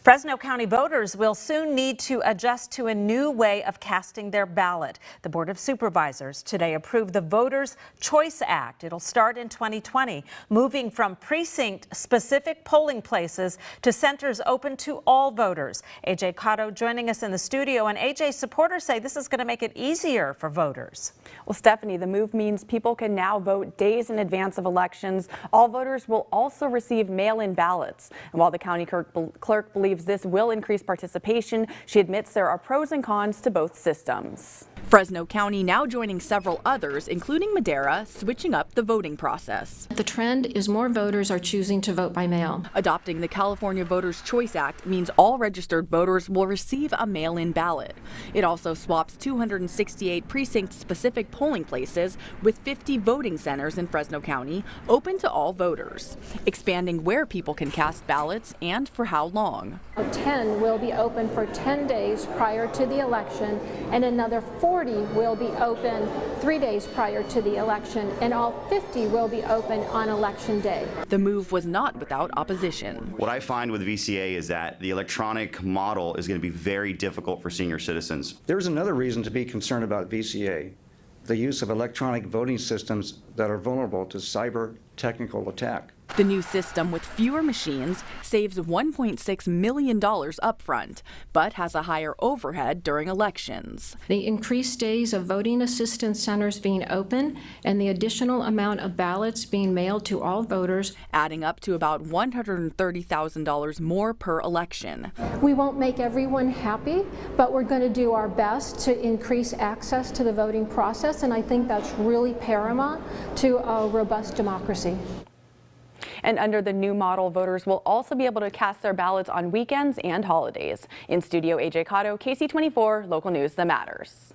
Fresno County voters will soon need to adjust to a new way of casting their ballot. The Board of Supervisors today approved the Voters' Choice Act. It'll start in 2020, moving from precinct-specific polling places to centers open to all voters. AJ Cotto joining us in the studio, and AJ, supporters say this is going to make it easier for voters. Well, Stephanie, the move means people can now vote days in advance of elections. All voters will also receive mail-in ballots. And while the county clerk believes this will increase participation, she admits there are pros and cons to both systems. Fresno County now joining several others, including Madera, switching up the voting process. The trend is more voters are choosing to vote by mail. Adopting the California Voters' Choice Act means all registered voters will receive a mail-in ballot. It also swaps 268 precinct-specific polling places with 50 voting centers in Fresno County open to all voters, expanding where people can cast ballots and for how long. 10 will be open for 10 days prior to the election, and another 40 will be open 3 days prior to the election, and all 50 will be open on election day. The move was not without opposition. What I find with VCA is that the electronic model is going to be very difficult for senior citizens. There's another reason to be concerned about VCA, the use of electronic voting systems that are vulnerable to cyber technical attack. The new system with fewer machines saves $1.6 million upfront, but has a higher overhead during elections. The increased days of voting assistance centers being open and the additional amount of ballots being mailed to all voters, adding up to about $130,000 more per election. We won't make everyone happy, but we're going to do our best to increase access to the voting process, and I think that's really paramount to a robust democracy. And under the new model, voters will also be able to cast their ballots on weekends and holidays. In studio, AJ Cotto, KC24, local news that matters.